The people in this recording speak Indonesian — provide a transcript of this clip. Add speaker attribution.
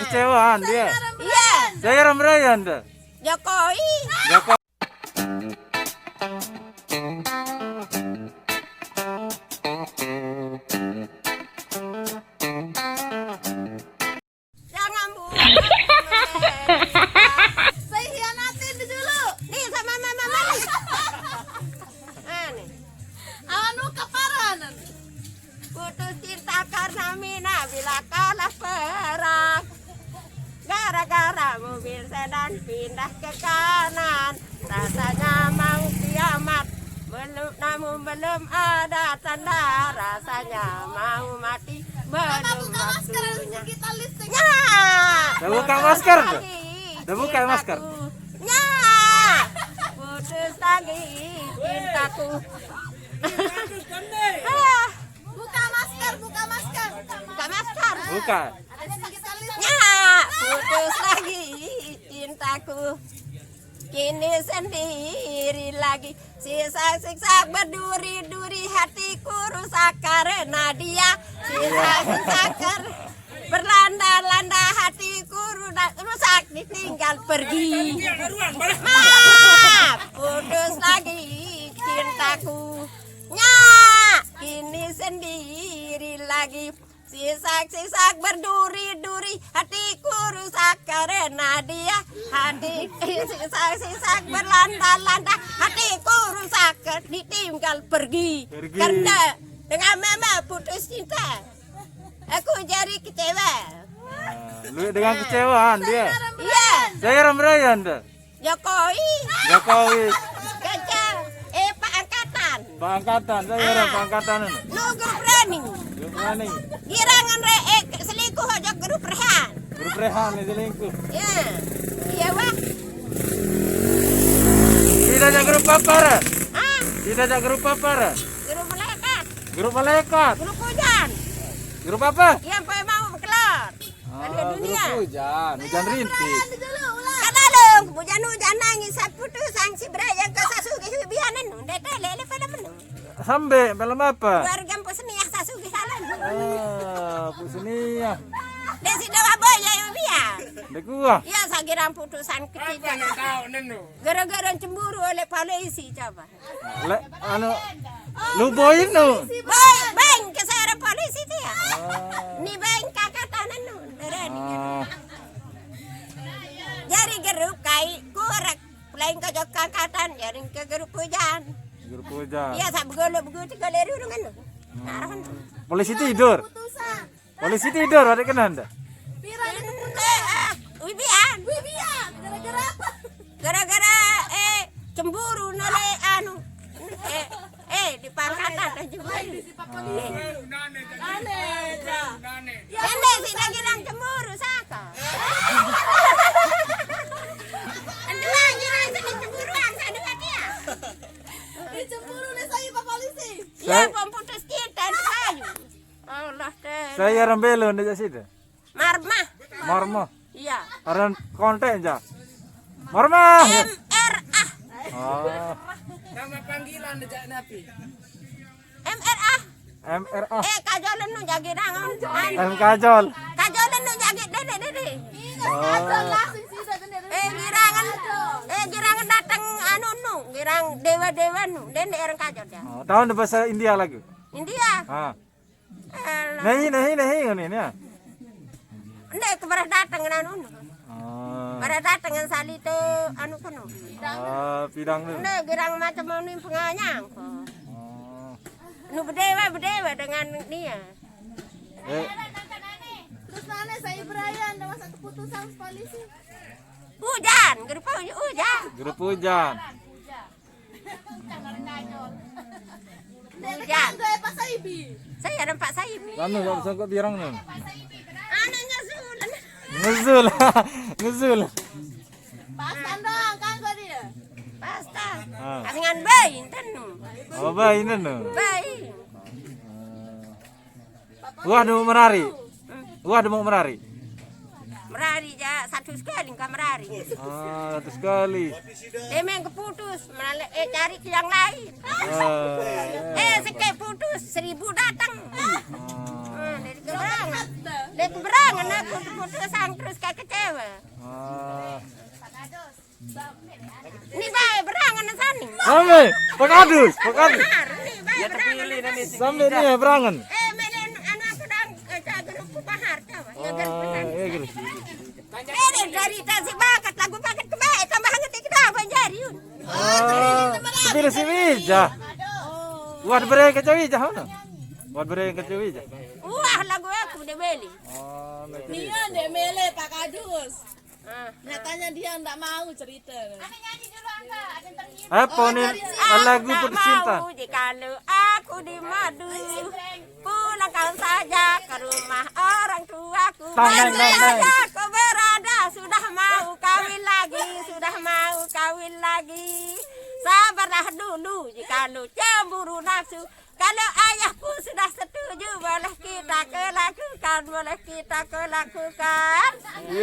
Speaker 1: kekecewaan dia.
Speaker 2: Iya.
Speaker 1: Saya Ramrayan dah.
Speaker 2: Jokowi.
Speaker 1: Joko.
Speaker 2: Jangan bu. Saya hianatin dulu. Nih sama mama. Nih. Anu keparanan. Putus cinta karena mina bila kalah perang. Gara-gara mobil sedan pindah ke kanan. Rasanya mau kiamat. Namun belum ada tanda. Rasanya mau mati. Belum waktunya. Ya.
Speaker 1: Dah buka masker tuh. Dah buka masker.
Speaker 2: Ya. Putus lagi cintaku. Buka masker. Buka masker.
Speaker 1: Buka.
Speaker 2: Ya, putus lagi cintaku. Kini sendiri lagi. Siksa-siksa berduri-duri hatiku rusak karena dia. Siksa-siksa berlanda-landa hatiku rusak ditinggal pergi. Maaf, putus lagi cintaku. Ya, kini sendiri lagi. Sisak-sisak berduri-duri hatiku rusak karena dia. Sisak-sisak berlanda-landa hatiku rusak ditinggal pergi. Karena dengan mama putus cinta aku jadi kecewa.
Speaker 1: Lu dengan kecewaan dia.
Speaker 2: Iya.
Speaker 1: Saya Ramrayan dah.
Speaker 2: Jokowi.
Speaker 1: Jokowi.
Speaker 2: Kecil. Pak Angkatan.
Speaker 1: Pak Angkatan, saya Ram Pak Angkatan ini.
Speaker 2: Nugur berani.
Speaker 1: Gimana nih?
Speaker 2: Girangan selingkuh aja grup rehan.
Speaker 1: Grup Rehan ini selingkuh.
Speaker 2: Ya. Iya wah.
Speaker 1: Tidak ada grup papar.
Speaker 2: Ah,
Speaker 1: Tidak ada grup papar.
Speaker 2: grup malaikat.
Speaker 1: Grup malaikat.
Speaker 2: Grup hujan.
Speaker 1: Grup apa?
Speaker 2: Yang mau kelar. Ada dunia.
Speaker 1: Grup hujan rintik.
Speaker 2: Kada dong, hujan-hujan nangis putus sang si Brian ke sasugi bianan deta lele pada menung.
Speaker 1: Sampai malam apa?
Speaker 2: Keluarga peseniah sasugi salan.
Speaker 1: Pusnia.
Speaker 2: Desi dawa boya yo biya.
Speaker 1: Dekua.
Speaker 2: Ya sagiran putusan ketiga. Gara-gara cemburu oleh polisi coba.
Speaker 1: Le, anu lu boin nu.
Speaker 2: Bang kesara polisi tu ya. Ni bang kakatanan nu. Jari geruk kai kurak. Lain ke jok kakatan jari ke geruk hujan.
Speaker 1: Grup hujan.
Speaker 2: Iya sa begolo-begolo galeri dengan nu. Arahan.
Speaker 1: Polisi tidur. Polisi tidur ada kena anda?
Speaker 2: Wibian. Gara-gara apa? Gara-gara cemburu nole anu. Di pangkatan dan juga. Ende sih lagi nang cemburu saka. Ande lagi nang cemburuan sa dengan dia.
Speaker 3: Dicemburu nih saya Pak Polisi.
Speaker 2: Ya pemputus kita di kayu. Allah teh.
Speaker 1: Saya Rambelo di situ.
Speaker 2: Marmah.
Speaker 1: Marmo.
Speaker 2: Iya.
Speaker 1: Aran konten aja. Marmo.
Speaker 2: MRA.
Speaker 1: Oh.
Speaker 4: Nama panggilan dejak napi.
Speaker 2: MRA.
Speaker 1: MRA.
Speaker 2: Kajolan nu jagi nangon.
Speaker 1: M Kajol.
Speaker 2: Kajolan nu jagi dede. Girangan datang anu nu, girang dewa-dewa nu, den erang kajol ya.
Speaker 1: Oh, tahun bahasa India lagi.
Speaker 2: India.
Speaker 1: Ah.
Speaker 2: Elah.
Speaker 1: Nahi ini ya.
Speaker 2: Ndek kebarah datang anu nu.
Speaker 1: Oh.
Speaker 2: Barah datang ngan salite anu kanu.
Speaker 1: Pidang tu.
Speaker 2: Ndek girang macam anu penganyang.
Speaker 1: Oh.
Speaker 2: Nu berdewa dengan dia.
Speaker 3: Terus mana saya Brian ada masa keputusan polisi.
Speaker 2: Hujan, grup hujan.
Speaker 1: Grup hujan.
Speaker 2: Hujan.
Speaker 3: Saya Pak Saibi.
Speaker 2: Saya ada Pak Saibi.
Speaker 1: Anu tak bisa kok birang nu.
Speaker 2: Anu ngasulan.
Speaker 1: Ngezul. Ngezul.
Speaker 3: Pak Sandang kan kok dia.
Speaker 2: Pasta.
Speaker 1: Ah.
Speaker 2: Kasingan bayi tanu.
Speaker 1: Oh, baik ini nu.
Speaker 2: Bayi.
Speaker 1: Wah, mau menari. Wah, mau menari.
Speaker 2: Merari ja satu sekali enggak merari.
Speaker 1: Ah, satu sekali.
Speaker 2: Emang keputus, cari ke yang lain. Sekali putus 1000 datang. Dari keberangan aku putusan terus kayak kecewa. Ini baik berangan sana.
Speaker 1: Sampai Pakadus.
Speaker 2: Ini baik berangan.
Speaker 1: Sampai ini berangan.
Speaker 2: Melen anak pedang cager pahar tahu. Ya kan pesan.
Speaker 1: Gitu.
Speaker 2: Dari tasi bakat lagu bakat kebaik tambah hangat kita banjari yun.
Speaker 1: Tapi si Wija. Buat bere ke Wija mana? Buat bere ke Wija.
Speaker 2: Wah lagu aku udah beli.
Speaker 3: Dia dek mele Pak Kadus. Nyatanya dia enggak mau cerita.
Speaker 1: Apa nih lagu putus cinta?
Speaker 2: Kalau aku di madu pulangkan saja ke rumah orang tuaku. Aku berada sudah mau kawin lagi. Sabarlah dulu jikalau cemburu nafsu. Kalau ayahku sudah setuju boleh kita lakukan.
Speaker 1: Iya